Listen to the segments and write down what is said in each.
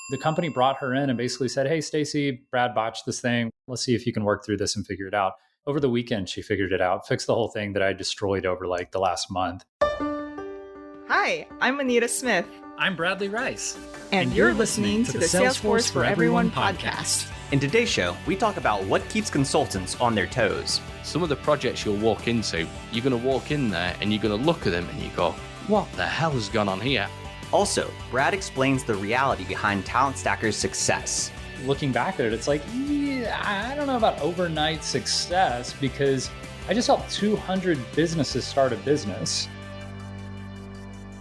The company brought her in and basically said, "Hey, Stacy, Brad botched this thing. Let's see if you can work through this and figure it out." Over the weekend, she figured it out, fixed the whole thing that I destroyed over like the last month. Hi, I'm Anita Smith. I'm Bradley Rice. And you're listening to the Salesforce for Everyone podcast. In today's show, we talk about what keeps consultants on their toes. Some of the projects you'll walk into, you're going to walk in there and you're going to look at them and you go, what the hell has gone on here? Also, Brad explains the reality behind Talent Stacker's success. Looking back at it, it's like, I don't know about overnight success because I just helped 200 businesses start a business.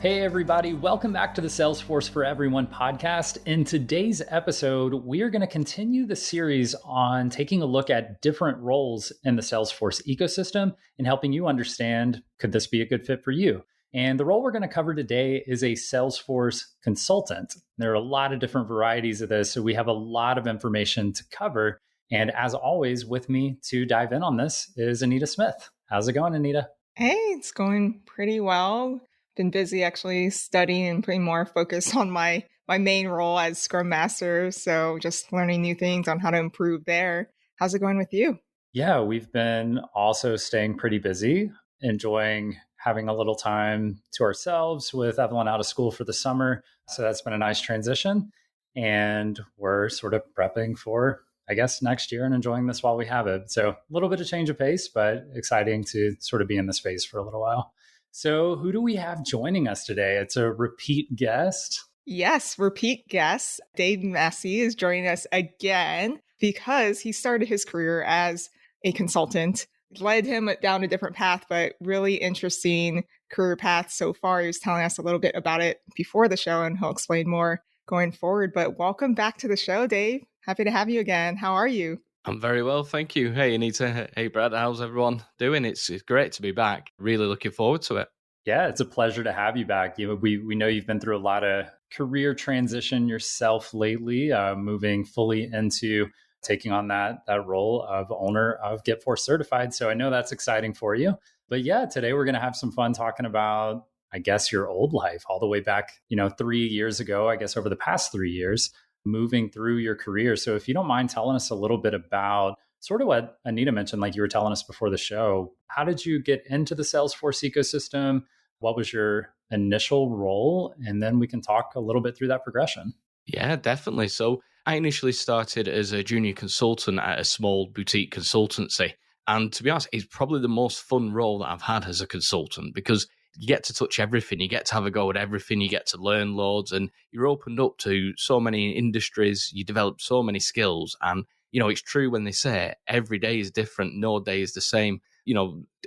Hey everybody, welcome back to the Salesforce for Everyone podcast. In today's episode, we are going to continue the series on taking a look at different roles in the Salesforce ecosystem and helping you understand, could this be a good fit for you? And the role we're going to cover today is a Salesforce consultant. There are a lot of different varieties of this, so we have a lot of information to cover. And as always, with me to dive in on this is Anita Smith. How's it going, Anita? Hey, it's going pretty well. Been busy actually studying and putting more focus on my main role as Scrum Master. So just learning new things on how to improve there. How's it going with you? Yeah, we've been also staying pretty busy, enjoying having a little time to ourselves with Evelyn out of school for the summer. So that's been a nice transition. And we're sort of prepping for, I guess, next year and enjoying this while we have it. So a little bit of change of pace, but exciting to sort of be in the space for a little while. So who do we have joining us today? It's a repeat guest. Yes, repeat guest. Dave Massey is joining us again because he started his career as a consultant, led him down a different path, but really interesting career path so far. He was telling us a little bit about it before the show, and he'll explain more going forward. But welcome back to the show, Dave. Happy to have you again. How are you? I'm very well, thank you. Hey, Anita. Hey, Brad. How's everyone doing? It's great to be back. Really looking forward to it. Yeah, it's a pleasure to have you back. We know you've been through a lot of career transition yourself lately, moving fully into taking on that role of owner of Get Force Certified. So I know that's exciting for you. But yeah, today we're going to have some fun talking about, I guess, your old life all the way back, 3 years ago, I guess over the past 3 years, moving through your career. So if you don't mind telling us a little bit about sort of what Anita mentioned, like you were telling us before the show, how did you get into the Salesforce ecosystem? What was your initial role? And then we can talk a little bit through that progression. Yeah, definitely. So I initially started as a junior consultant at a small boutique consultancy. And to be honest, it's probably the most fun role that I've had as a consultant because you get to touch everything. You get to have a go at everything. You get to learn loads and you're opened up to so many industries. You develop so many skills. And, it's true when they say every day is different. No day is the same.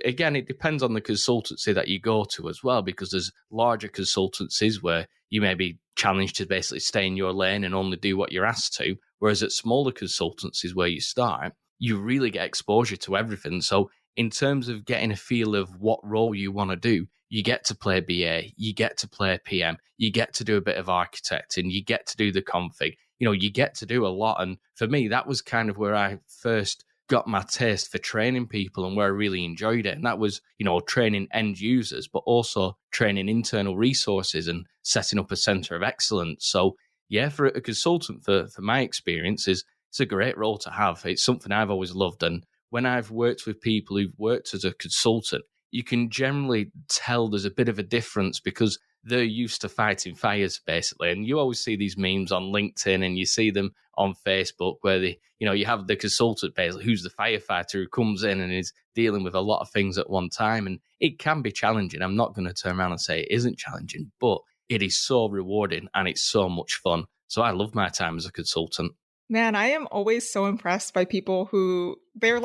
Again, it depends on the consultancy that you go to as well, because there's larger consultancies where you may be challenged to basically stay in your lane and only do what you're asked to. Whereas at smaller consultancies where you start, you really get exposure to everything. So in terms of getting a feel of what role you want to do, you get to play BA, you get to play PM, you get to do a bit of architecting, you get to do the config, you get to do a lot. And for me, that was kind of where I first got my taste for training people and where I really enjoyed it. And that was, training end users, but also training internal resources and setting up a center of excellence. So yeah, for a consultant, for my experience, it's a great role to have. It's something I've always loved. And when I've worked with people who've worked as a consultant, you can generally tell there's a bit of a difference because they're used to fighting fires, basically. And you always see these memes on LinkedIn and you see them on Facebook where you have the consultant basically who's the firefighter who comes in and is dealing with a lot of things at one time. And it can be challenging. I'm not going to turn around and say it isn't challenging, but it is so rewarding and it's so much fun. So I love my time as a consultant. Man, I am always so impressed by people who their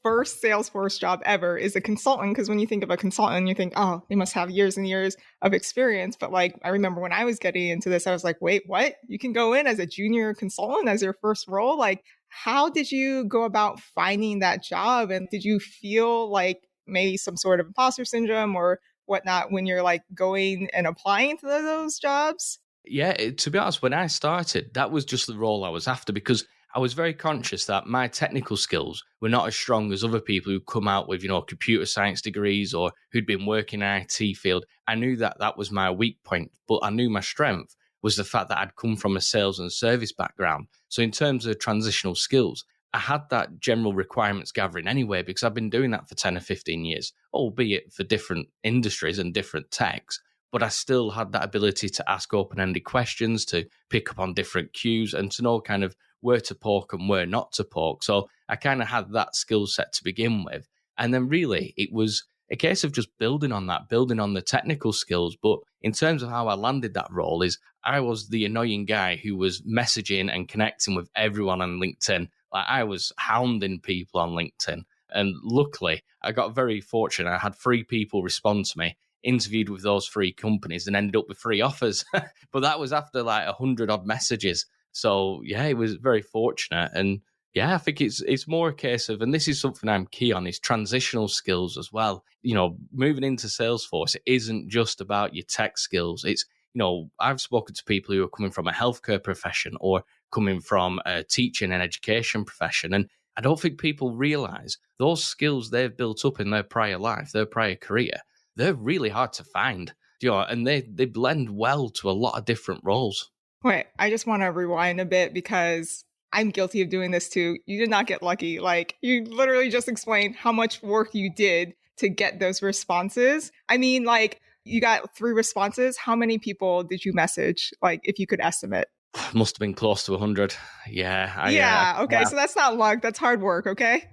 first Salesforce job ever is a consultant. Because when you think of a consultant, you think, oh, they must have years and years of experience. But I remember when I was getting into this, I was like, wait, what? You can go in as a junior consultant as your first role? How did you go about finding that job? And did you feel like maybe some sort of imposter syndrome or whatnot when you're going and applying to those jobs? Yeah, to be honest, when I started, that was just the role I was after because I was very conscious that my technical skills were not as strong as other people who come out with, computer science degrees or who'd been working in IT field. I knew that that was my weak point, but I knew my strength was the fact that I'd come from a sales and service background. So in terms of transitional skills, I had that general requirements gathering anyway, because I've been doing that for 10 or 15 years, albeit for different industries and different techs. But I still had that ability to ask open-ended questions, to pick up on different cues, and to know kind of where to poke and where not to poke. So I kind of had that skill set to begin with. And then really it was a case of just building on that, building on the technical skills. But in terms of how I landed that role is I was the annoying guy who was messaging and connecting with everyone on LinkedIn. Like I was hounding people on LinkedIn. And luckily, I got very fortunate. I had 3 people respond to me, interviewed with those 3 companies, and ended up with 3 offers. But that was after like 100 odd messages. So yeah, it was very fortunate. And yeah, I think it's more a case of, and this is something I'm key on, is transitional skills as well. You know, moving into Salesforce, it isn't just about your tech skills. It's, you know, I've spoken to people who are coming from a healthcare profession or coming from a teaching and education profession. And I don't think people realize those skills they've built up in their prior life, their prior career, they're really hard to find. You know, and they blend well to a lot of different roles. Wait, I just want to rewind a bit because I'm guilty of doing this too. You did not get lucky. Like, you literally just explained how much work you did to get those responses. I mean, like, you got 3 responses. How many people did you message? Like, if you could estimate. Must have been close to 100. Yeah. Okay. So that's not luck. That's hard work. Okay.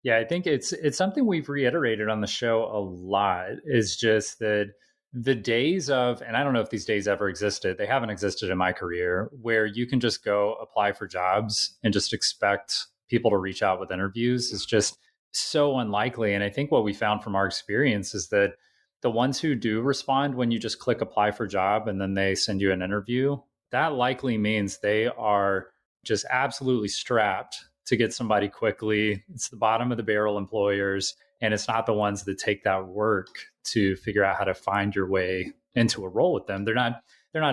Yeah, I think it's something we've reiterated on the show a lot, is just that the days of, and I don't know if these days ever existed, they haven't existed in my career, where you can just go apply for jobs and just expect people to reach out with interviews is just so unlikely. And I think what we found from our experience is that the ones who do respond when you just click apply for job and then they send you an interview, that likely means they are just absolutely strapped to get somebody quickly. It's the bottom of the barrel employers, and it's not the ones that take that work to figure out how to find your way into a role with them. They're not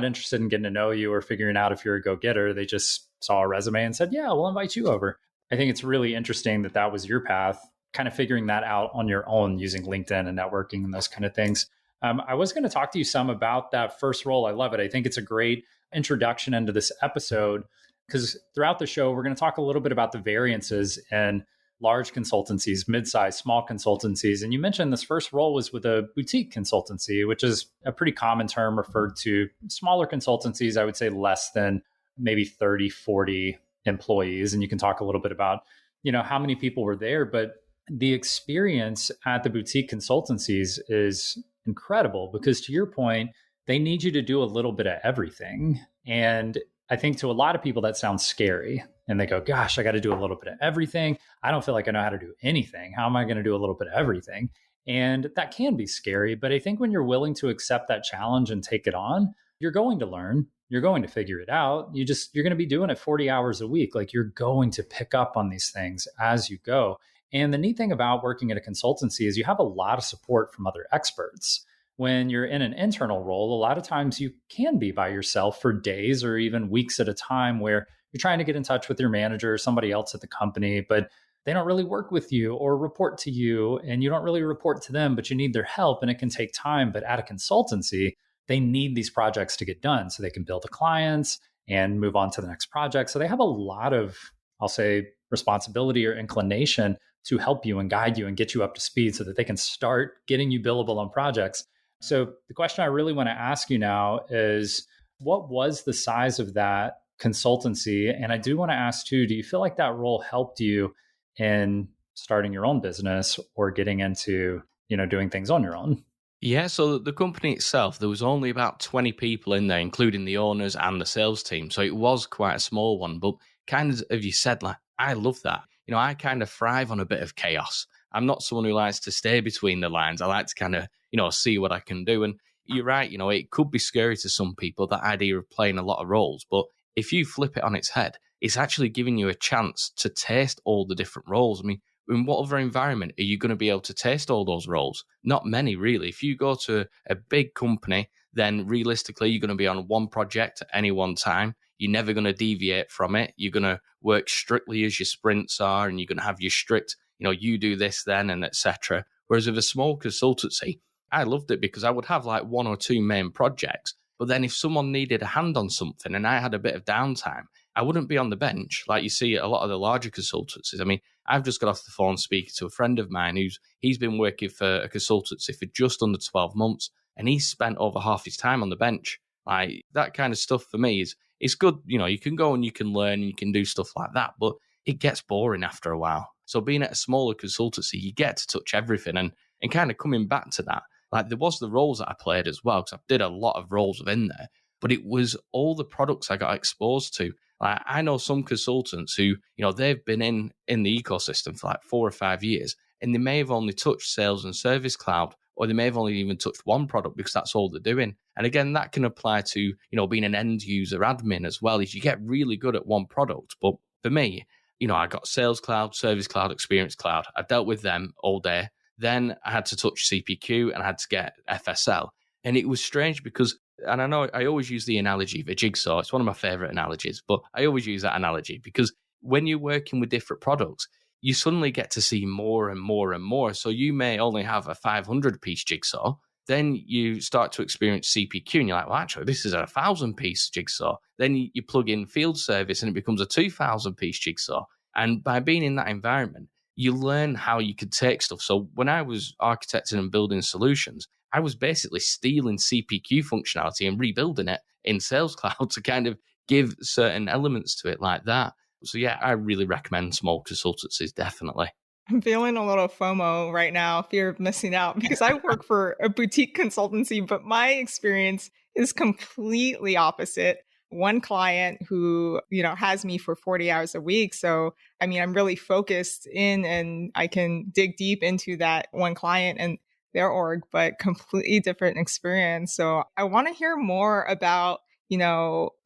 interested in getting to know you or figuring out if you're a go-getter. They just saw a resume and said, yeah, we'll invite you over. I think it's really interesting that that was your path, kind of figuring that out on your own using LinkedIn and networking and those kind of things. I was going to talk to you some about that first role. I love it. I think it's a great introduction into this episode, because throughout the show, we're going to talk a little bit about the variances in large consultancies, mid-sized, small consultancies. And you mentioned this first role was with a boutique consultancy, which is a pretty common term referred to smaller consultancies, I would say less than maybe 30, 40 employees. And you can talk a little bit about, you know, how many people were there. But the experience at the boutique consultancies is incredible, because to your point, they need you to do a little bit of everything. And I think to a lot of people that sounds scary, and they go, gosh, I got to do a little bit of everything. I don't feel like I know how to do anything. How am I going to do a little bit of everything? And that can be scary. But I think when you're willing to accept that challenge and take it on, you're going to learn, you're going to figure it out. You're going to be doing it 40 hours a week. Like, you're going to pick up on these things as you go. And the neat thing about working at a consultancy is you have a lot of support from other experts. When you're in an internal role, a lot of times you can be by yourself for days or even weeks at a time, where you're trying to get in touch with your manager or somebody else at the company, but they don't really work with you or report to you, and you don't really report to them, but you need their help, and it can take time. But at a consultancy, they need these projects to get done so they can bill the clients and move on to the next project. So they have a lot of, I'll say, responsibility or inclination to help you and guide you and get you up to speed so that they can start getting you billable on projects. So the question I really want to ask you now is, what was the size of that consultancy? And I do want to ask too, do you feel like that role helped you in starting your own business or getting into, you know, doing things on your own? Yeah, so the company itself, there was only about 20 people in there, including the owners and the sales team. So it was quite a small one, but kind of, as you said, like, I love that. You know, I kind of thrive on a bit of chaos. I'm not someone who likes to stay between the lines. I like to kind of, you know, see what I can do. And you're right, you know, it could be scary to some people, that idea of playing a lot of roles. But if you flip it on its head, it's actually giving you a chance to taste all the different roles. I mean, in what other environment are you going to be able to taste all those roles? Not many, really. If you go to a big company, then realistically, you're going to be on one project at any one time. You're never going to deviate from it. You're going to work strictly as your sprints are, and you're going to have your strict, you know, you do this then, and etc. Whereas with a small consultancy, I loved it because I would have like 1 or 2 main projects, But then if someone needed a hand on something and I had a bit of downtime, I wouldn't be on the bench like you see at a lot of the larger consultancies. I mean, I've just got off the phone speaking to a friend of mine he's been working for a consultancy for just under 12 months, and he's spent over half his time on the bench. Like that kind of stuff for me it's good. You know, you can go and you can learn and you can do stuff like that, but it gets boring after a while. So being at a smaller consultancy, you get to touch everything and kind of coming back to that. Like there was the roles that I played as well, because I did a lot of roles within there, but it was all the products I got exposed to. Like I know some consultants who, they've been in the ecosystem for like 4 or 5 years, and they may have only touched sales and service cloud, or they may have only even touched one product because that's all they're doing. And again, that can apply to, being an end user admin as well, is you get really good at one product. But for me, I got sales cloud, service cloud, experience cloud. I dealt with them all day. Then I had to touch CPQ and I had to get FSL. And it was strange because, and I know I always use the analogy of a jigsaw. It's one of my favorite analogies, but I always use that analogy because when you're working with different products, you suddenly get to see more and more and more. So you may only have a 500-piece jigsaw. Then you start to experience CPQ and you're like, well, actually, this is a 1,000-piece jigsaw. Then you plug in field service and it becomes a 2,000-piece jigsaw. And by being in that environment, you learn how you could take stuff. So when I was architecting and building solutions, I was basically stealing CPQ functionality and rebuilding it in Sales Cloud to kind of give certain elements to it like that. So yeah, I really recommend small consultancies, definitely. I'm feeling a little FOMO right now, fear of missing out, because I work for a boutique consultancy, but my experience is completely opposite. One client who, has me for 40 hours a week. So, I mean, I'm really focused in and I can dig deep into that one client and their org, but completely different experience. So I want to hear more about,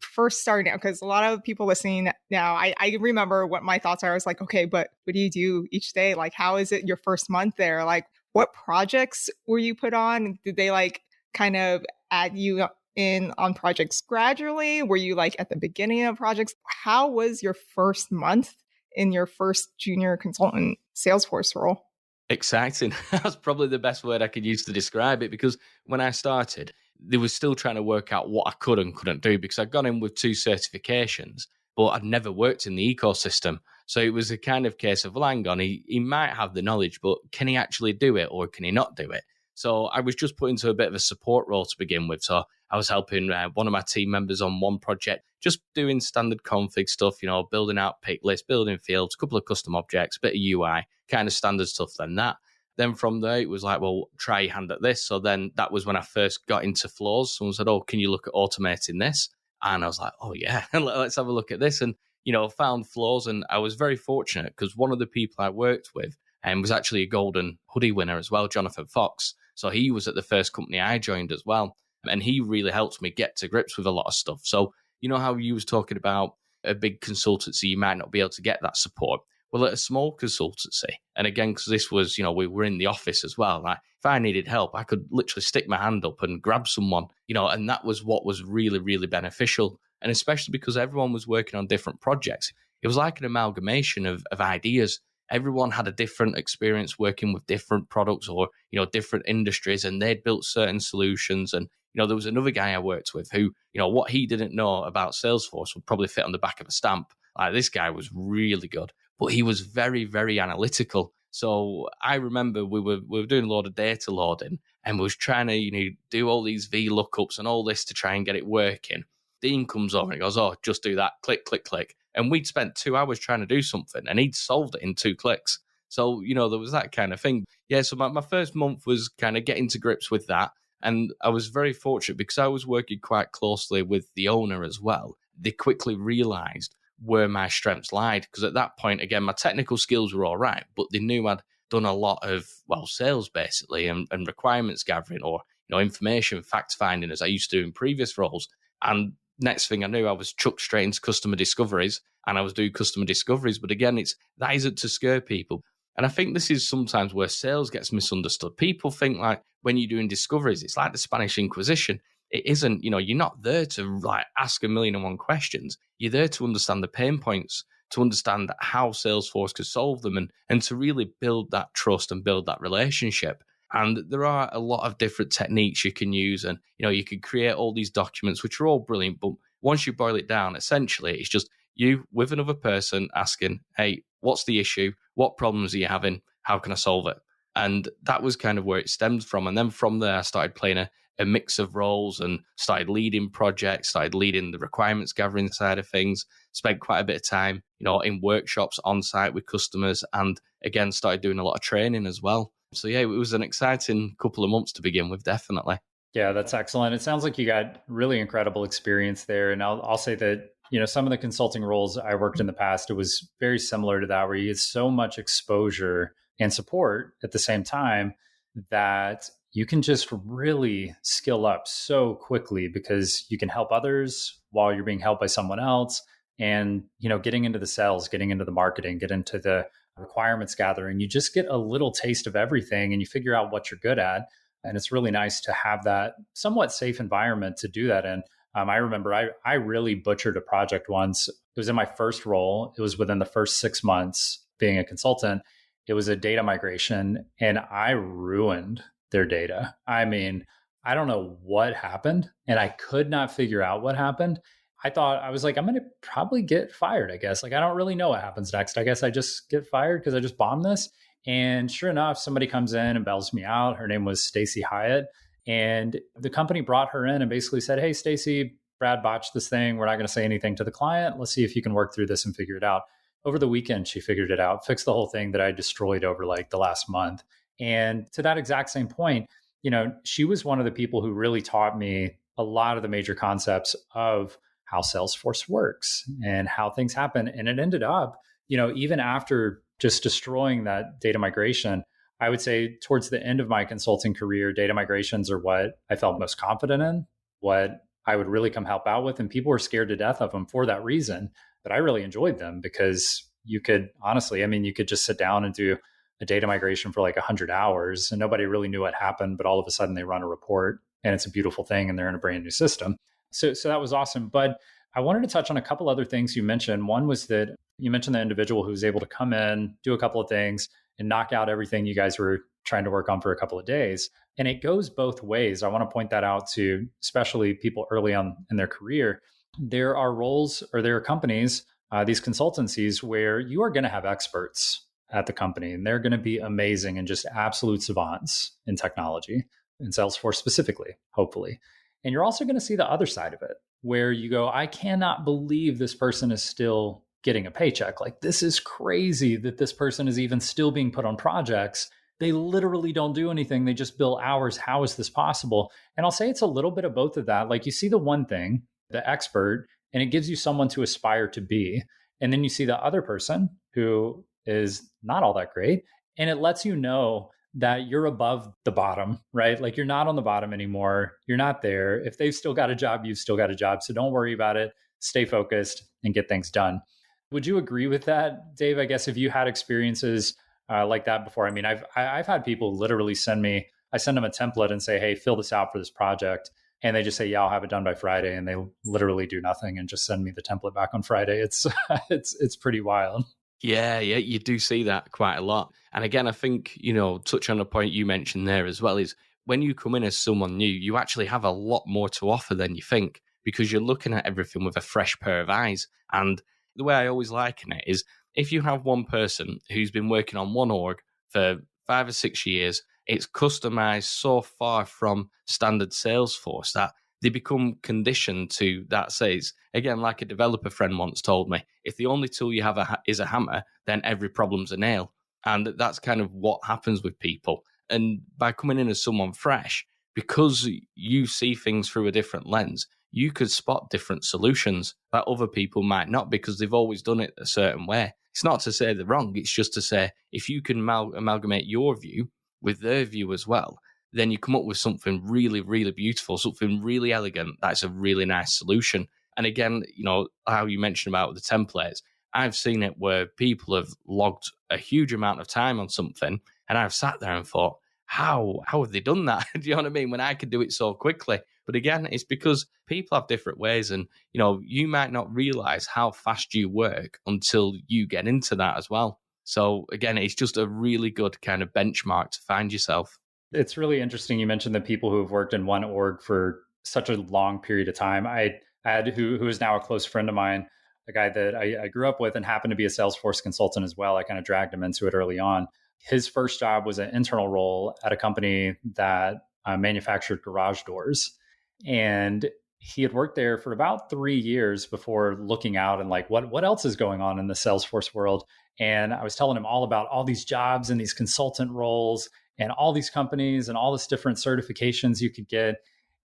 first starting out, because a lot of people listening now, I remember what my thoughts are. I was like, okay, but what do you do each day? Like, how is it your first month there? Like, what projects were you put on? Did they kind of add you in on projects gradually? Were you at the beginning of projects? How was your first month in your first junior consultant Salesforce role? Exciting. That's probably the best word I could use to describe it, because when I started, they were still trying to work out what I could and couldn't do, because I'd gone in with 2 certifications, but I'd never worked in the ecosystem. So it was a kind of case of, well, hang on, he might have the knowledge, but can he actually do it or can he not do it? So I was just put into a bit of a support role to begin with. So I was helping one of my team members on one project, just doing standard config stuff, building out pick lists, building fields, a couple of custom objects, a bit of UI, kind of standard stuff than that. Then from there, it was like, well, try your hand at this. So then that was when I first got into flows. Someone said, oh, can you look at automating this? And I was like, oh, yeah, let's have a look at this. And, found flows. And I was very fortunate because one of the people I worked with was actually a golden hoodie winner as well, Jonathan Fox. So he was at the first company I joined as well. And he really helped me get to grips with a lot of stuff. So, how you was talking about a big consultancy, you might not be able to get that support. Well, at a small consultancy, and again, because this was, we were in the office as well, like if I needed help, I could literally stick my hand up and grab someone, and that was what was really, really beneficial. And especially because everyone was working on different projects, it was like an amalgamation of ideas. Everyone had a different experience working with different products or, different industries, and they'd built certain solutions. And, there was another guy I worked with who, what he didn't know about Salesforce would probably fit on the back of a stamp. Like this guy was really good, but he was very, very analytical. So I remember we were doing a lot of data loading and we was trying to, do all these VLOOKUPs and all this to try and get it working. Dean comes over and he goes, oh, just do that. Click, click, click. And we'd spent 2 hours trying to do something and he'd solved it in 2 clicks. So, there was that kind of thing. Yeah, so my first month was kind of getting to grips with that. And I was very fortunate because I was working quite closely with the owner as well. They quickly realized where my strengths lied. Because at that point, again, my technical skills were all right, but they knew I'd done a lot of, sales basically and requirements gathering or, information fact finding as I used to do in previous roles. And next thing I knew, I was chucked straight into customer discoveries and I was doing customer discoveries. But again, that isn't to scare people. And I think this is sometimes where sales gets misunderstood. People think like when you're doing discoveries, it's like the Spanish Inquisition. It isn't, you're not there to ask 1,000,001 questions. You're there to understand the pain points, to understand how Salesforce could solve them and to really build that trust and build that relationship. And there are a lot of different techniques you can use. And, you can create all these documents, which are all brilliant. But once you boil it down, essentially, it's just you with another person asking, hey, what's the issue? What problems are you having? How can I solve it? And that was kind of where it stemmed from. And then from there, I started playing a mix of roles and started leading projects, started leading the requirements gathering side of things, spent quite a bit of time, in workshops on site with customers, and again, started doing a lot of training as well. So yeah, it was an exciting couple of months to begin with, definitely. Yeah, that's excellent. It sounds like you got really incredible experience there. And I'll say that, some of the consulting roles I worked in the past, it was very similar to that, where you get so much exposure and support at the same time that you can just really skill up so quickly because you can help others while you're being helped by someone else. And, getting into the sales, getting into the marketing, get into the requirements gathering, you just get a little taste of everything and you figure out what you're good at. And it's really nice to have that somewhat safe environment to do that in. I remember I really butchered a project once. It was in my first role. It was within the first 6 months being a consultant. It was a data migration and I ruined their data. I mean, I don't know what happened and I could not figure out what happened. I was like, I'm going to probably get fired, I guess. Like, I don't really know what happens next. I guess I just get fired because I just bombed this. And sure enough, somebody comes in and bails me out. Her name was Stacy Hyatt. And the company brought her in and basically said, hey, Stacy, Brad botched this thing. We're not going to say anything to the client. Let's see if you can work through this and figure it out. Over the weekend, she figured it out, fixed the whole thing that I destroyed over like the last month. And to that exact same point, she was one of the people who really taught me a lot of the major concepts of how Salesforce works and how things happen. And it ended up, even after just destroying that data migration, I would say towards the end of my consulting career, data migrations are what I felt most confident in, what I would really come help out with. And people were scared to death of them for that reason. But I really enjoyed them because you could honestly, you could just sit down and do a data migration for like 100 hours and nobody really knew what happened. But all of a sudden they run a report and it's a beautiful thing and they're in a brand new system. So that was awesome. But I wanted to touch on a couple other things you mentioned. One was that you mentioned the individual who was able to come in, do a couple of things, and knock out everything you guys were trying to work on for a couple of days. And it goes both ways. I want to point that out to especially people early on in their career. There are roles or there are companies, these consultancies, where you are going to have experts at the company, and they're going to be amazing and just absolute savants in technology, in Salesforce specifically, hopefully. And you're also going to see the other side of it, where you go, I cannot believe this person is still getting a paycheck. Like, this is crazy that this person is even still being put on projects. They literally don't do anything. They just bill hours. How is this possible? And I'll say it's a little bit of both of that. Like, you see the one thing, the expert, and it gives you someone to aspire to be. And then you see the other person who is not all that great. And it lets you know that you're above the bottom, right? Like, you're not on the bottom anymore. You're not there. If they've still got a job, you've still got a job. So don't worry about it. Stay focused and get things done. Would you agree with that, Dave? I guess if you had experiences like that before. I've had people literally I send them a template and say, hey, fill this out for this project. And they just say, yeah, I'll have it done by Friday. And they literally do nothing and just send me the template back on Friday. It's pretty wild. Yeah, you do see that quite a lot. And again, I think, touch on a point you mentioned there as well, is when you come in as someone new, you actually have a lot more to offer than you think, because you're looking at everything with a fresh pair of eyes. And the way I always liken it is, if you have one person who's been working on one org for 5 or 6 years, it's customized so far from standard Salesforce that they become conditioned to that. Says, again, like a developer friend once told me, if the only tool you have is a hammer, then every problem's a nail. And that's kind of what happens with people. And by coming in as someone fresh, because you see things through a different lens, you could spot different solutions that other people might not, because they've always done it a certain way. It's not to say they're wrong. It's just to say, if you can amalgamate your view with their view as well, then you come up with something really, really beautiful, something really elegant. That's a really nice solution. And again, how you mentioned about the templates, I've seen it where people have logged a huge amount of time on something, and I've sat there and thought, how have they done that? Do you know what I mean? When I could do it so quickly. But again, it's because people have different ways, and you might not realize how fast you work until you get into that as well. So again, it's just a really good kind of benchmark to find yourself. It's really interesting. You mentioned the people who have worked in one org for such a long period of time. I had who is now a close friend of mine, a guy that I grew up with and happened to be a Salesforce consultant as well. I kind of dragged him into it early on. His first job was an internal role at a company that manufactured garage doors. And he had worked there for about 3 years before looking out and like, what else is going on in the Salesforce world? And I was telling him all about all these jobs and these consultant roles and all these companies and all this different certifications you could get.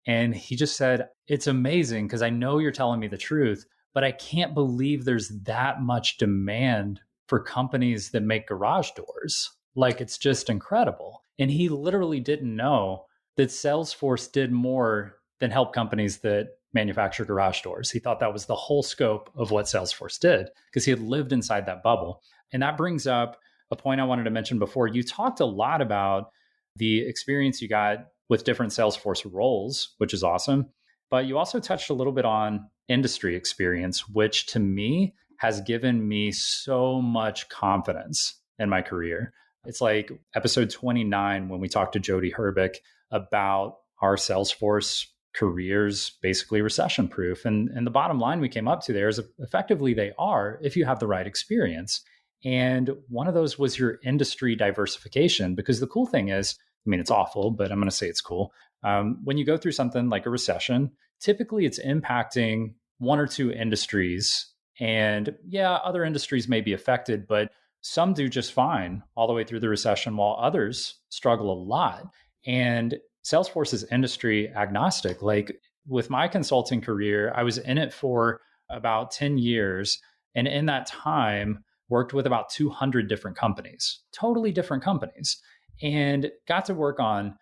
And he just said, it's amazing because I know you're telling me the truth, but I can't believe there's that much demand for companies that make garage doors. Like, it's just incredible. And he literally didn't know that Salesforce did more than help companies that manufacture garage doors. He thought that was the whole scope of what Salesforce did because he had lived inside that bubble. And that brings up a point I wanted to mention before. You talked a lot about the experience you got with different Salesforce roles, which is awesome. But you also touched a little bit on industry experience, which to me has given me so much confidence in my career. It's like episode 29 when we talked to Jody Herbick about our Salesforce careers, basically recession-proof. And the bottom line we came up to there is effectively they are if you have the right experience. And one of those was your industry diversification, because the cool thing is, I mean, it's awful, but I'm going to say it's cool. When you go through something like a recession, typically it's impacting one or two industries. And yeah, other industries may be affected, but some do just fine all the way through the recession, while others struggle a lot. And Salesforce is industry agnostic. Like with my consulting career, I was in it for about 10 years. And in that time, worked with about 200 different companies, totally different companies, and got to work on,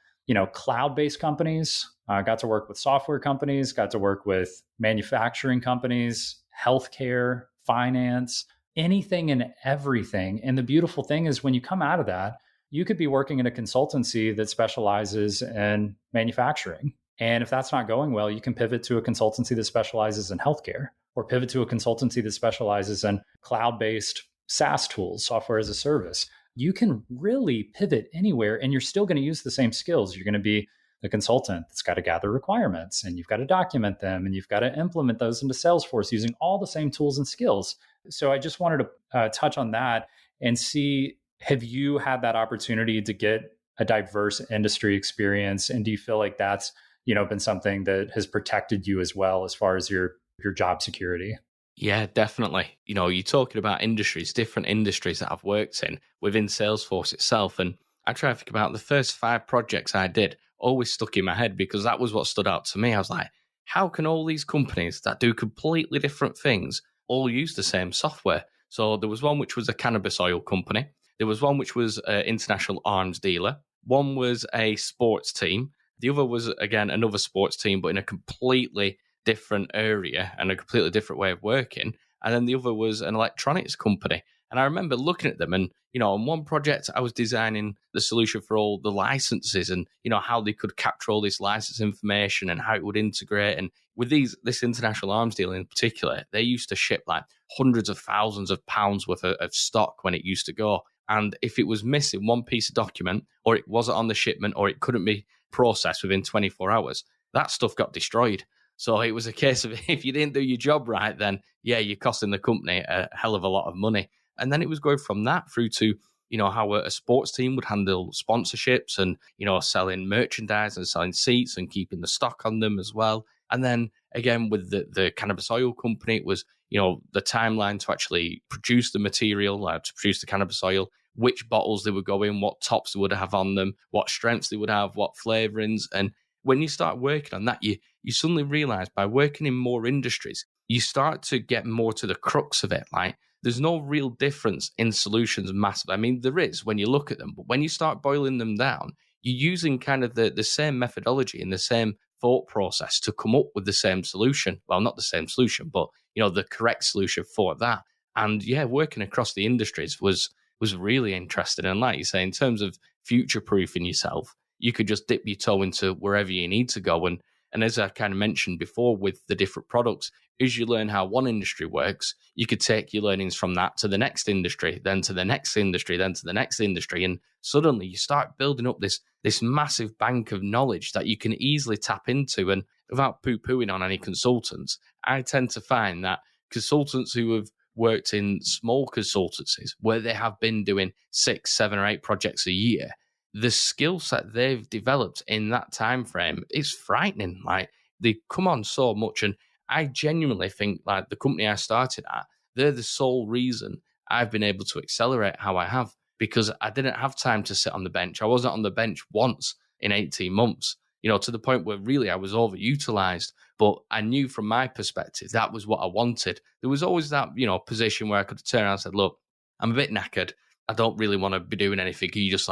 cloud-based companies, got to work with software companies, got to work with manufacturing companies, healthcare, finance, anything and everything. And the beautiful thing is when you come out of that, you could be working in a consultancy that specializes in manufacturing. And if that's not going well, you can pivot to a consultancy that specializes in healthcare, or pivot to a consultancy that specializes in cloud-based SaaS tools, software as a service. You can really pivot anywhere and you're still going to use the same skills. You're going to be the consultant that's got to gather requirements and you've got to document them and you've got to implement those into Salesforce using all the same tools and skills. So I just wanted to touch on that and see, have you had that opportunity to get a diverse industry experience? And do you feel like that's, been something that has protected you as well as far as your job security? Yeah, definitely. You're talking about industries, different industries that I've worked in within Salesforce itself. And I try to think about the first 5 projects I did, always stuck in my head because that was what stood out to me. I was like, how can all these companies that do completely different things all use the same software? So there was one which was a cannabis oil company. There was one which was an international arms dealer. One was a sports team. The other was, again, another sports team, but in a completely different area and a completely different way of working. And then the other was an electronics company. And I remember looking at them and, on one project, I was designing the solution for all the licenses and, how they could capture all this license information and how it would integrate. And with this international arms deal in particular, they used to ship like hundreds of thousands of pounds worth of stock when it used to go. And if it was missing one piece of document, or it wasn't on the shipment, or it couldn't be processed within 24 hours, that stuff got destroyed. So it was a case of if you didn't do your job right, then yeah, you're costing the company a hell of a lot of money. And then it was going from that through to, how a sports team would handle sponsorships and, selling merchandise and selling seats and keeping the stock on them as well. And then again, with the cannabis oil company, it was, the timeline to actually produce the material, to produce the cannabis oil, which bottles they would go in, what tops they would have on them, what strengths they would have, what flavorings. And when you start working on that, you suddenly realize by working in more industries, you start to get more to the crux of it. Like there's no real difference in solutions massively. I mean, there is when you look at them, but when you start boiling them down, you're using kind of the same methodology and the same thought process to come up with the same solution. Well, not the same solution, but, the correct solution for that. And yeah, working across the industries was really interesting. And like you say, in terms of future-proofing yourself, you could just dip your toe into wherever you need to go. And as I kind of mentioned before with the different products, as you learn how one industry works, you could take your learnings from that to the next industry, then to the next industry, then to the next industry. And suddenly you start building up this massive bank of knowledge that you can easily tap into. And without poo-pooing on any consultants, I tend to find that consultants who have worked in small consultancies where they have been doing 6, 7, or 8 projects a year, the skill set they've developed in that time frame is frightening. Like, they come on so much, and I genuinely think, like, the company I started at, they're the sole reason I've been able to accelerate how I have, because I didn't have time to sit on the bench. I wasn't on the bench once in 18 months, to the point where really I was overutilized. But I knew from my perspective that was what I wanted. There was always that, position where I could turn around and say, look, I'm a bit knackered. I don't really want to be doing anything. Can you just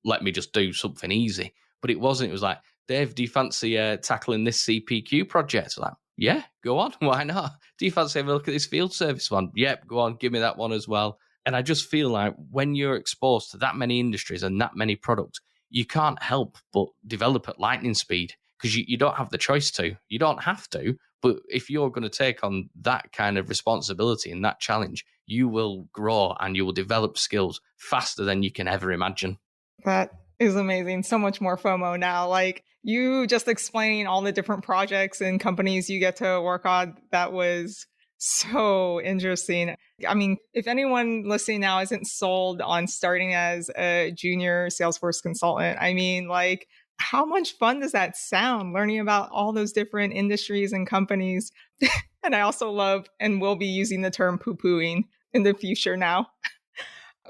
let me just do something easy? But it wasn't. It was like, Dave, do you fancy tackling this CPQ project? I'm like, yeah, go on. Why not? Do you fancy having a look at this field service one? Yep, go on. Give me that one as well. And I just feel like when you're exposed to that many industries and that many products, you can't help but develop at lightning speed, because you don't have the choice to. You don't have to. But if you're going to take on that kind of responsibility and that challenge, you will grow and you will develop skills faster than you can ever imagine. That is amazing. So much more FOMO now. Like, you just explaining all the different projects and companies you get to work on, that was so interesting. I mean, if anyone listening now isn't sold on starting as a junior Salesforce consultant, I mean, like, how much fun does that sound, learning about all those different industries and companies? And I also love and will be using the term poo-pooing in the future now.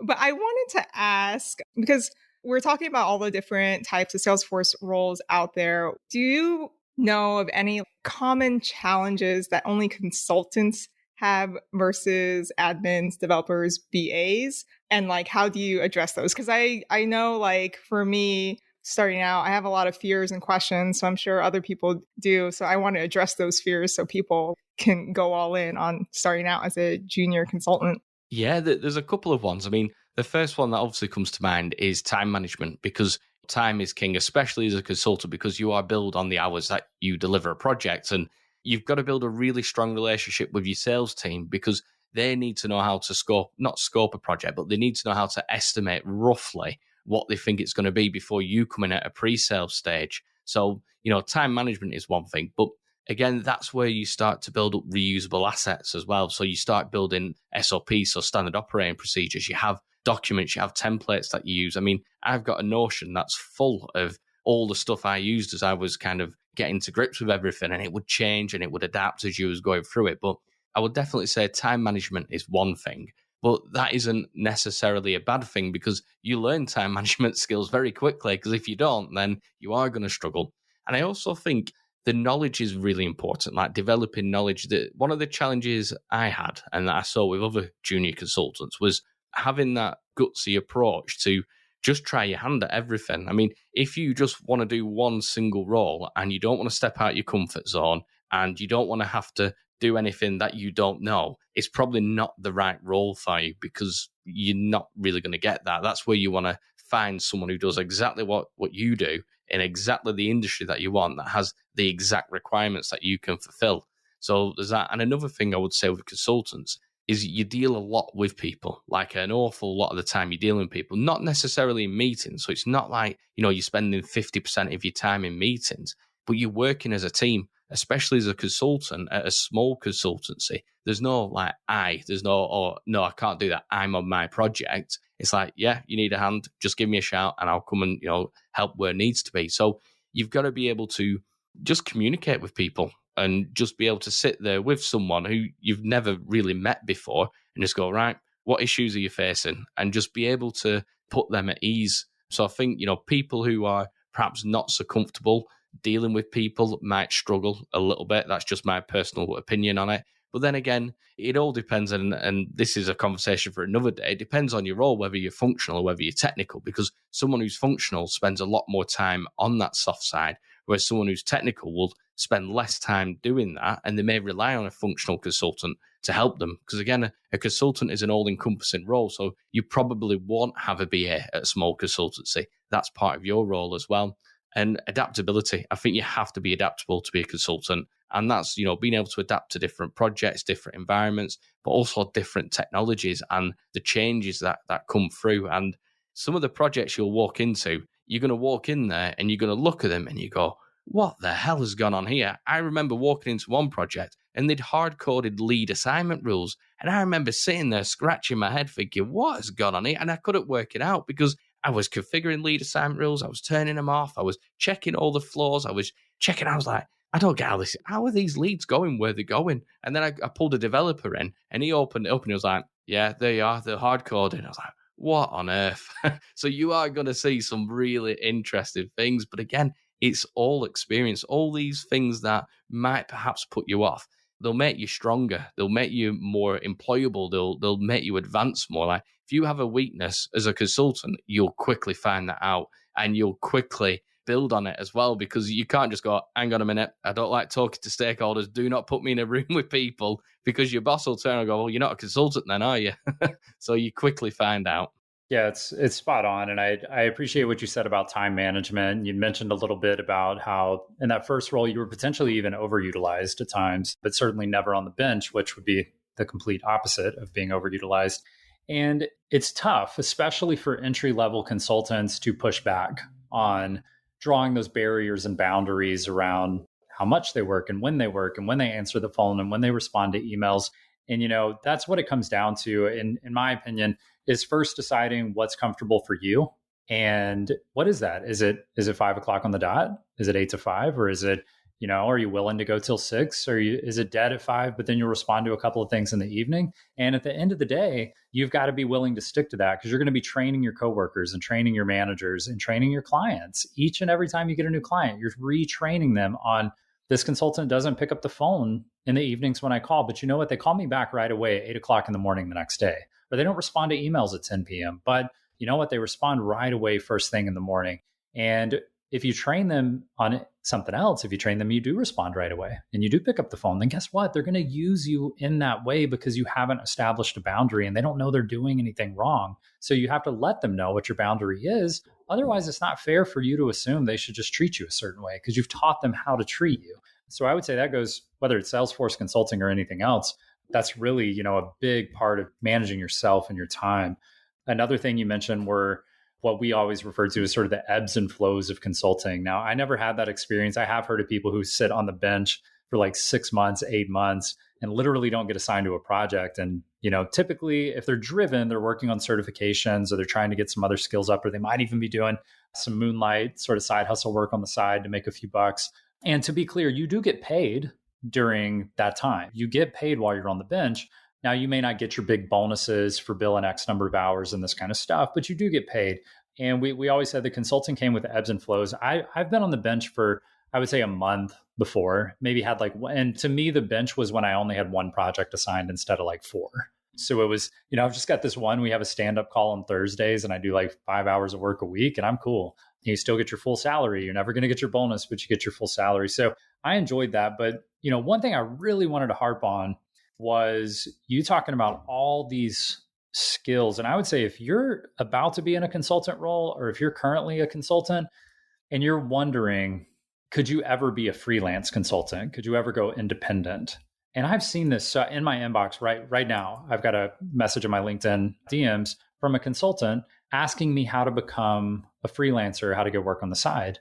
But I wanted to ask, because we're talking about all the different types of Salesforce roles out there. Do you know of any common challenges that only consultants have versus admins, developers, BAs? And like, how do you address those? Because I know, like, for me, starting out, I have a lot of fears and questions. So I'm sure other people do. So I want to address those fears so people can go all in on starting out as a junior consultant. Yeah, there's a couple of ones. I mean, the first one that obviously comes to mind is time management, because time is king, especially as a consultant, because you are billed on the hours that you deliver a project. And you've got to build a really strong relationship with your sales team, because they need to know how to not scope a project, but they need to know how to estimate roughly what they think it's going to be before you come in at a pre-sale stage. So, time management is one thing, but again, that's where you start to build up reusable assets as well. So you start building SOPs, so standard operating procedures. You have documents, you have templates that you use. I mean, I've got a Notion that's full of all the stuff I used as I was kind of getting to grips with everything, and it would change and it would adapt as you was going through it. But I would definitely say time management is one thing, but that isn't necessarily a bad thing, because you learn time management skills very quickly, because if you don't, then you are going to struggle. And I also think the knowledge is really important, like developing knowledge. That one of the challenges I had and that I saw with other junior consultants was having that gutsy approach to just try your hand at everything. I mean, if you just want to do one single role and you don't want to step out your comfort zone and you don't want to have to do anything that you don't know, it's probably not the right role for you, because you're not really going to get that. That's where you want to find someone who does exactly what you do in exactly the industry that you want, that has the exact requirements that you can fulfill. So there's that. And another thing I would say with consultants is you deal a lot with people, like an awful lot of the time you're dealing with people, not necessarily in meetings. So it's not like, you're spending 50% of your time in meetings, but you're working as a team, especially as a consultant at a small consultancy. There's no there's no, oh, no, I can't do that, I'm on my project. It's like, yeah, you need a hand, just give me a shout and I'll come and, help where it needs to be. So you've got to be able to just communicate with people and just be able to sit there with someone who you've never really met before and just go, right, what issues are you facing? And just be able to put them at ease. So I think, people who are perhaps not so comfortable dealing with people might struggle a little bit. That's just my personal opinion on it. But then again, it all depends, and this is a conversation for another day. It depends on your role, whether you're functional or whether you're technical, because someone who's functional spends a lot more time on that soft side, whereas someone who's technical will spend less time doing that, and they may rely on a functional consultant to help them. Because again, a consultant is an all-encompassing role, so you probably won't have a BA at a small consultancy. That's part of your role as well. And adaptability. I think you have to be adaptable to be a consultant. And that's, being able to adapt to different projects, different environments, but also different technologies and the changes that come through. And some of the projects you'll walk into, you're going to walk in there and you're going to look at them and you go, what the hell has gone on here? I remember walking into one project and they'd hard-coded lead assignment rules. And I remember sitting there scratching my head thinking, what has gone on here? And I couldn't work it out because I was configuring lead assignment rules. I was turning them off. I was checking all the flaws. I was like, I don't get how this. How are these leads going where they're going? And then I pulled a developer in and he opened it up and he was like, yeah, there you are. They're hard-coded. I was like, what on earth? So you are going to see some really interesting things. But again, it's all experience. All these things that might perhaps put you off, they'll make you stronger. They'll make you more employable. They'll make you advance more. Like if you have a weakness as a consultant, you'll quickly find that out and you'll quickly build on it as well, because you can't just go, hang on a minute, I don't like talking to stakeholders. Do not put me in a room with people, because your boss will turn and go, well, you're not a consultant then, are you? So you quickly find out. Yeah, it's spot on. And I appreciate what you said about time management. You mentioned a little bit about how in that first role, you were potentially even overutilized at times, but certainly never on the bench, which would be the complete opposite of being overutilized. And it's tough, especially for entry-level consultants, to push back on drawing those barriers and boundaries around how much they work and when they answer the phone and when they respond to emails. And, that's what it comes down to, in my opinion, is first deciding what's comfortable for you. And what is that? Is it 5 o'clock on the dot? Is it 8 to 5? Or is it, are you willing to go till 6? Or is it dead at 5, but then you'll respond to a couple of things in the evening? And at the end of the day, you've got to be willing to stick to that, because you're going to be training your coworkers and training your managers and training your clients. Each and every time you get a new client, you're retraining them on, this consultant doesn't pick up the phone in the evenings when I call, but you know what? They call me back right away at 8 o'clock in the morning the next day. Or they don't respond to emails at 10 p.m. But you know what? They respond right away first thing in the morning. And if you train them on something else, if you train them, you do respond right away and you do pick up the phone, then guess what? They're going to use you in that way because you haven't established a boundary and they don't know they're doing anything wrong. So you have to let them know what your boundary is. Otherwise, it's not fair for you to assume they should just treat you a certain way because you've taught them how to treat you. So I would say that goes, whether it's Salesforce Consulting or anything else, that's really, a big part of managing yourself and your time. Another thing you mentioned were what we always refer to as sort of the ebbs and flows of consulting. Now, I never had that experience. I have heard of people who sit on the bench for like 6 months, 8 months, and literally don't get assigned to a project. And, typically if they're driven, they're working on certifications or they're trying to get some other skills up, or they might even be doing some moonlight sort of side hustle work on the side to make a few bucks. And to be clear, you do get paid during that time. You get paid while you're on the bench. Now, you may not get your big bonuses for billing X number of hours and this kind of stuff, but you do get paid. And we always said the consulting came with the ebbs and flows. I've been on the bench for, I would say, a month before, maybe had and to me, the bench was when I only had one project assigned instead of like 4. So it was, I've just got this one. We have a stand-up call on Thursdays and I do like 5 hours of work a week and I'm cool. You still get your full salary. You're never going to get your bonus, but you get your full salary. So I enjoyed that. But, one thing I really wanted to harp on was you talking about all these skills. And I would say if you're about to be in a consultant role, or if you're currently a consultant and you're wondering, could you ever be a freelance consultant? Could you ever go independent? And I've seen this in my inbox right now. I've got a message in my LinkedIn DMs from a consultant asking me how to become a freelancer, how to get work on the side.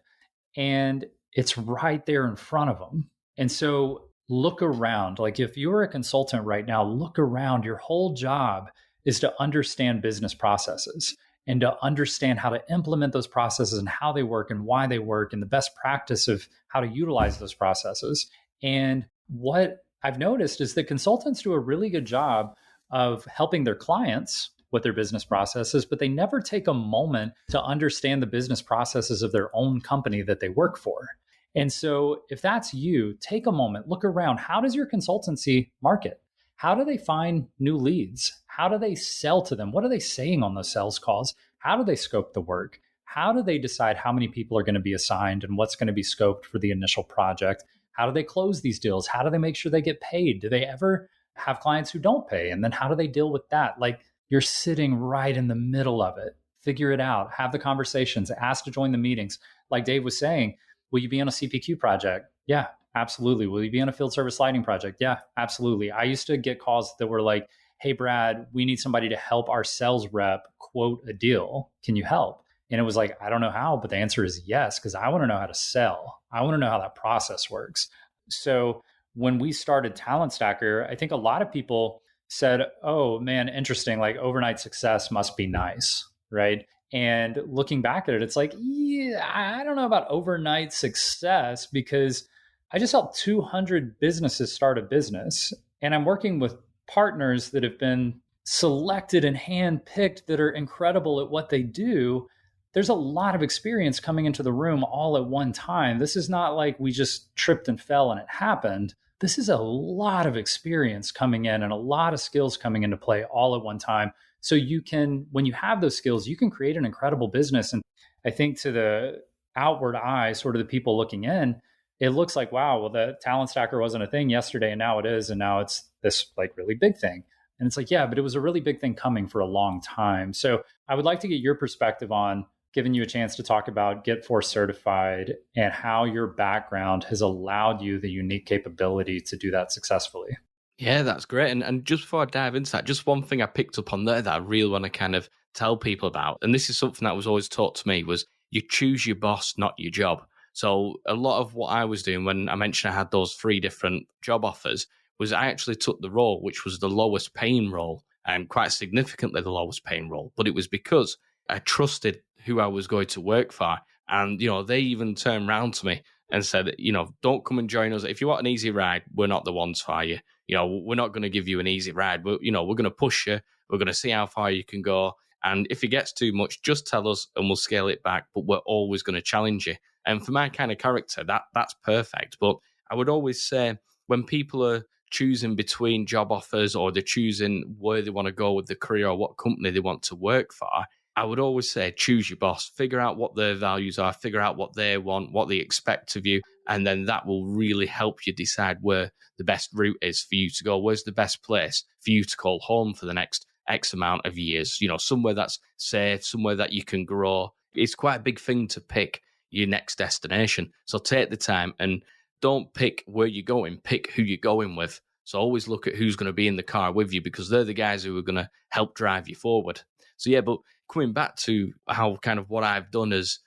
And it's right there in front of them. And so look around. Like if you're a consultant right now, look around. Your whole job is to understand business processes and to understand how to implement those processes and how they work and why they work and the best practice of how to utilize those processes. And what I've noticed is that consultants do a really good job of helping their clients with their business processes, but they never take a moment to understand the business processes of their own company that they work for. And so if that's you, take a moment, look around. How does your consultancy market? How do they find new leads? How do they sell to them? What are they saying on those sales calls? How do they scope the work? How do they decide how many people are going to be assigned and what's going to be scoped for the initial project? How do they close these deals? How do they make sure they get paid? Do they ever have clients who don't pay? And then how do they deal with that? Like, you're sitting right in the middle of it. Figure it out. Have the conversations. Ask to join the meetings. Like Dave was saying, will you be on a CPQ project? Yeah, Absolutely. Will you be on a field service lighting project? Yeah, absolutely. I used to get calls that were like, hey, Brad, we need somebody to help our sales rep quote a deal. Can you help? And it was like, I don't know how, but the answer is yes, because I want to know how to sell. I want to know how that process works. So when we started Talent Stacker, I think a lot of people said, oh man, interesting. Like overnight success must be nice, right? And looking back at it, it's like, yeah, I don't know about overnight success because I just helped 200 businesses start a business. And I'm working with partners that have been selected and handpicked that are incredible at what they do. There's a lot of experience coming into the room all at one time. This is not like we just tripped and fell and it happened. This is a lot of experience coming in and a lot of skills coming into play all at one time. So you can, when you have those skills, you can create an incredible business. And I think to the outward eye, sort of the people looking in, it looks like, wow, well, the Talent Stacker wasn't a thing yesterday and now it is. And now it's this like really big thing. And it's like, yeah, but it was a really big thing coming for a long time. So I would like to get your perspective on giving you a chance to talk about Get Force Certified and how your background has allowed you the unique capability to do that successfully. Yeah, that's great. And just before I dive into that, just one thing I picked up on there that I really want to kind of tell people about, and this is something that was always taught to me, was you choose your boss, not your job. So a lot of what I was doing when I mentioned I had those 3 different job offers was I actually took the role, which was the lowest paying role, and quite significantly the lowest paying role. But it was because I trusted who I was going to work for. And, they even turned around to me and said, don't come and join us. If you want an easy ride, we're not the ones for you. We're not going to give you an easy ride. We're going to push you. We're going to see how far you can go. And if it gets too much, just tell us and we'll scale it back. But we're always going to challenge you. And for my kind of character, that's perfect. But I would always say when people are choosing between job offers or they're choosing where they want to go with the career or what company they want to work for, I would always say choose your boss, figure out what their values are, figure out what they want, what they expect of you, and then that will really help you decide where the best route is for you to go. Where's the best place for you to call home for the next X amount of years? Somewhere that's safe, somewhere that you can grow. It's quite a big thing to pick your next destination. So take the time and don't pick where you're going, pick who you're going with. So always look at who's going to be in the car with you because they're the guys who are going to help drive you forward. So yeah, but coming back to how kind of what I've done has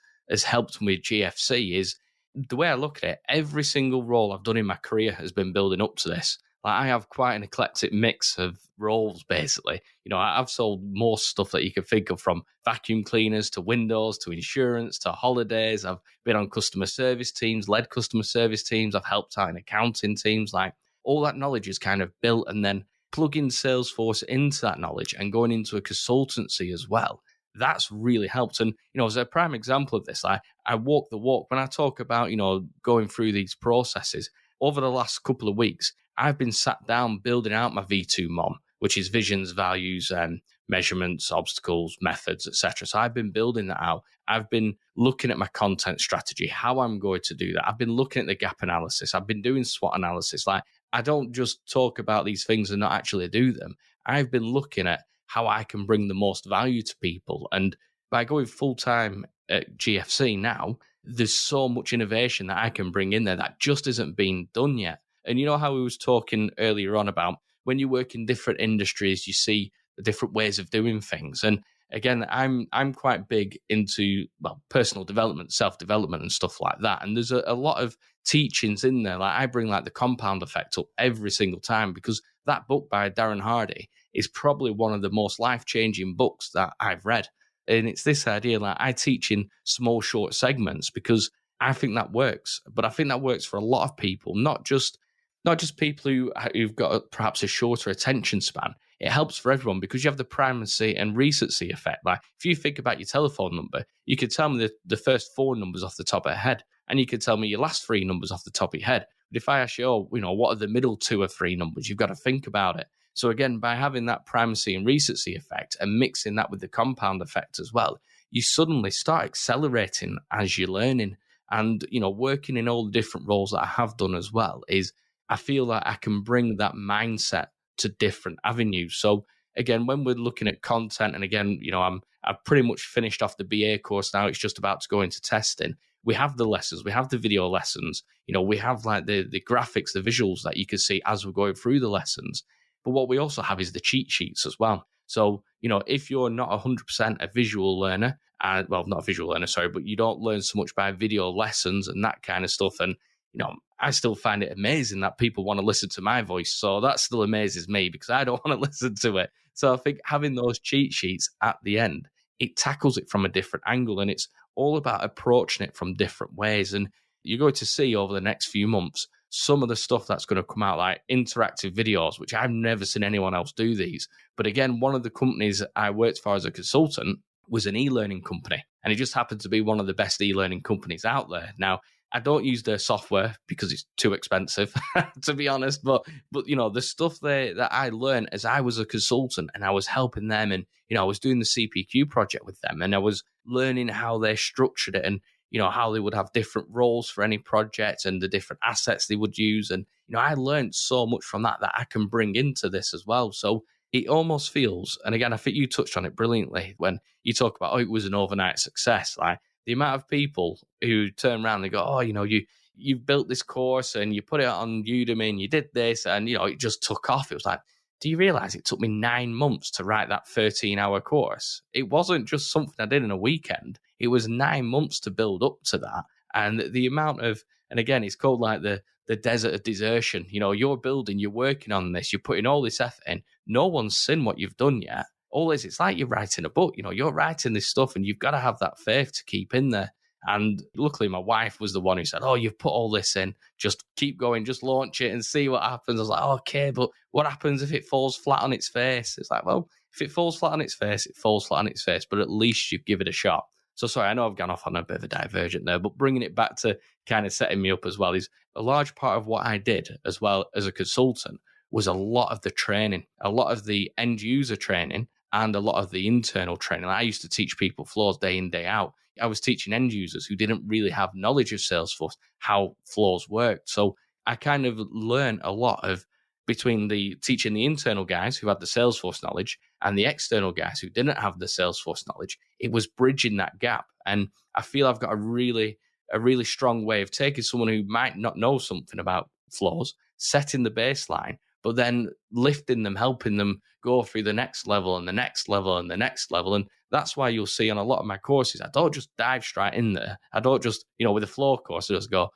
helped me with GFC is the way I look at it, every single role I've done in my career has been building up to this. Like I have quite an eclectic mix of roles, basically. I've sold most stuff that you can think of, from vacuum cleaners to windows to insurance to holidays. I've been on customer service teams, led customer service teams. I've helped out in accounting teams. Like all that knowledge is kind of built, and then plugging Salesforce into that knowledge and going into a consultancy as well. That's really helped. And, as a prime example of this, I walk the walk. When I talk about, going through these processes, over the last couple of weeks, I've been sat down building out my V2 MOM, which is visions, values, measurements, obstacles, methods, etc. So I've been building that out. I've been looking at my content strategy, how I'm going to do that. I've been looking at the gap analysis. I've been doing SWOT analysis. I don't just talk about these things and not actually do them. I've been looking at how I can bring the most value to people. And by going full-time at GFC now, there's so much innovation that I can bring in there that just isn't being done yet. And how we was talking earlier on about when you work in different industries, you see the different ways of doing things. And again, I'm quite big into, personal development, self-development and stuff like that. And there's a lot of teachings in there. Like I bring the compound effect up every single time because that book by Darren Hardy is probably one of the most life-changing books that I've read. And it's this idea, I teach in small, short segments because I think that works. But I think that works for a lot of people, not just people who've got perhaps a shorter attention span. It helps for everyone because you have the primacy and recency effect. Like if you think about your telephone number, you could tell me the first 4 numbers off the top of your head, and you could tell me your last 3 numbers off the top of your head. But if I ask you, what are the middle 2 or 3 numbers? You've got to think about it. So again, by having that primacy and recency effect and mixing that with the compound effect as well, you suddenly start accelerating as you're learning. And, working in all the different roles that I have done as well is I feel like I can bring that mindset to different avenues. So again, when we're looking at content, and again, I've pretty much finished off the BA course now, it's just about to go into testing. we have the lessons, we have the video lessons, we have like the graphics, the visuals that you can see as we're going through the lessons. But what we also have is the cheat sheets as well. So, if you're not 100% a visual learner, not a visual learner, sorry, but you don't learn so much by video lessons and that kind of stuff. And, I still find it amazing that people want to listen to my voice. So that still amazes me because I don't want to listen to it. So I think having those cheat sheets at the end, it tackles it from a different angle, and it's all about approaching it from different ways. And you're going to see over the next few months some of the stuff that's going to come out, like interactive videos, which I've never seen anyone else do these. But again, one of the companies I worked for as a consultant was an e-learning company, and it just happened to be one of the best e-learning companies out there. Now, I don't use their software because it's too expensive, to be honest. But the stuff that I learned as I was a consultant and I was helping them, and I was doing the CPQ project with them, and I was learning how they structured it, and how they would have different roles for any project and the different assets they would use. And I learned so much from that I can bring into this as well. So it almost feels, and again, I think you touched on it brilliantly when you talk about, it was an overnight success. Like, the amount of people who turn around and go, you've built this course and you put it on Udemy and you did this and, it just took off. It was like, do you realize it took me 9 months to write that 13-hour course? It wasn't just something I did in a weekend. It was 9 months to build up to that. And the amount of, and again, it's called like the desert of desertion. You're building, you're working on this, you're putting all this effort in. No one's seen what you've done yet. Always, it's like you're writing a book. You're writing this stuff and you've got to have that faith to keep in there. And luckily, my wife was the one who said, you've put all this in, just keep going, just launch it and see what happens. I was like, okay, but what happens if it falls flat on its face? It's like, well, if it falls flat on its face, it falls flat on its face, but at least you've given it a shot. So sorry, I know I've gone off on a bit of a divergent there, but bringing it back to kind of setting me up as well is a large part of what I did as well as a consultant was a lot of the training, a lot of the end user training, and a lot of the internal training. I used to teach people flows day in, day out. I was teaching end users who didn't really have knowledge of Salesforce, how flows worked. So I kind of learned a lot of between the teaching the internal guys who had the Salesforce knowledge and the external guys who didn't have the Salesforce knowledge. It was bridging that gap. And I feel I've got a really strong way of taking someone who might not know something about flows, setting the baseline, but then lifting them, helping them go through the next level and the next level and the next level. And that's why you'll see on a lot of my courses, I don't just dive straight in there. I don't just, with a flow course, I just go,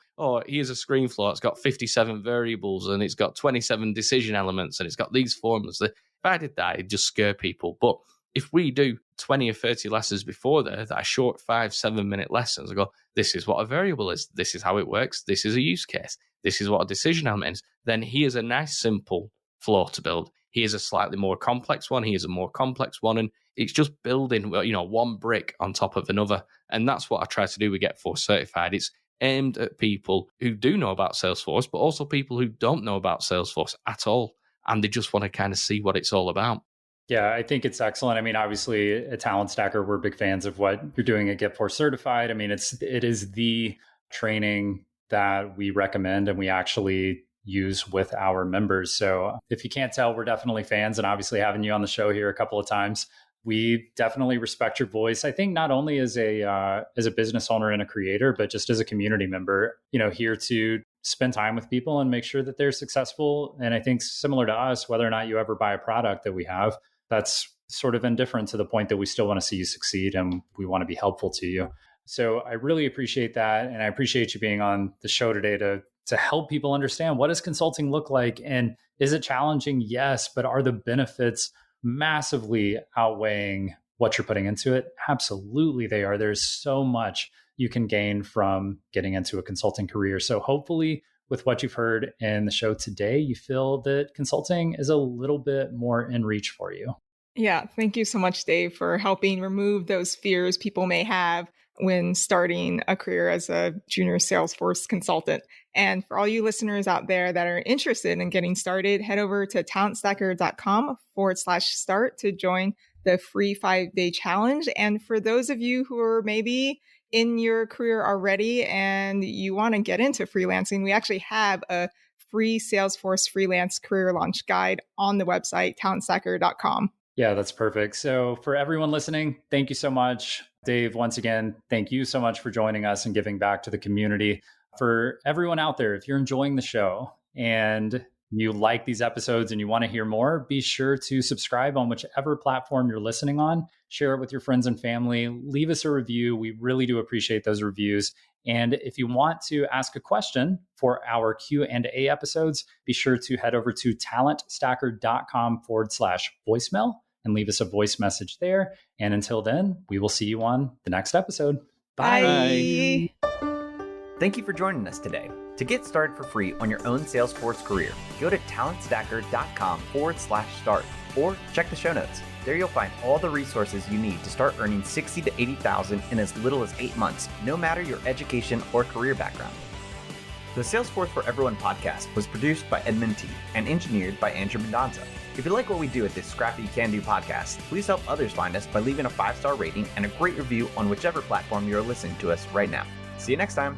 here's a screen flow. It's got 57 variables and it's got 27 decision elements and it's got these formulas. If I did that, it'd just scare people. But if we do 20 or 30 lessons before there that are short 5-7 minute lessons, I go, this is what a variable is. This is how it works. This is a use case. This is what a decision element is. Then here's a nice, simple flow to build. Here's a slightly more complex one. Here's a more complex one. And it's just building, one brick on top of another. And that's what I try to do with Get Force Certified. It's aimed at people who do know about Salesforce, but also people who don't know about Salesforce at all. And they just want to kind of see what it's all about. Yeah, I think it's excellent. I mean, obviously at Talent Stacker, we're big fans of what you're doing at Get Force Certified. I mean, it is the training that we recommend and we actually use with our members. So if you can't tell, we're definitely fans, and obviously having you on the show here a couple of times, we definitely respect your voice. I think not only as a business owner and a creator, but just as a community member, here to spend time with people and make sure that they're successful. And I think similar to us, whether or not you ever buy a product that we have, that's sort of indifferent to the point that we still want to see you succeed and we want to be helpful to you. So I really appreciate that. And I appreciate you being on the show today to help people understand, what does consulting look like? And is it challenging? Yes. But are the benefits massively outweighing what you're putting into it? Absolutely they are. There's so much you can gain from getting into a consulting career. So hopefully with what you've heard in the show today, you feel that consulting is a little bit more in reach for you. Yeah. Thank you so much, Dave, for helping remove those fears people may have when starting a career as a junior Salesforce consultant. And for all you listeners out there that are interested in getting started, head over to talentstacker.com/start to join the free 5-day challenge. And for those of you who are maybe in your career already and you want to get into freelancing, we actually have a free Salesforce freelance career launch guide on the website, talentstacker.com. Yeah, that's perfect. So for everyone listening, thank you so much. Dave, once again, thank you so much for joining us and giving back to the community. For everyone out there, if you're enjoying the show and you like these episodes and you want to hear more, be sure to subscribe on whichever platform you're listening on. Share it with your friends and family. Leave us a review. We really do appreciate those reviews. And if you want to ask a question for our Q&A episodes, be sure to head over to talentstacker.com/voicemail and leave us a voice message there. And until then, we will see you on the next episode. Bye. Thank you for joining us today. To get started for free on your own Salesforce career, go to talentstacker.com/start or check the show notes. There you'll find all the resources you need to start earning $60,000 to $80,000 in as little as 8 months, no matter your education or career background. The Salesforce for Everyone podcast was produced by Edmund T. and engineered by Andrew Mendonza. If you like what we do at this scrappy can-do podcast, please help others find us by leaving a 5-star rating and a great review on whichever platform you're listening to us right now. See you next time.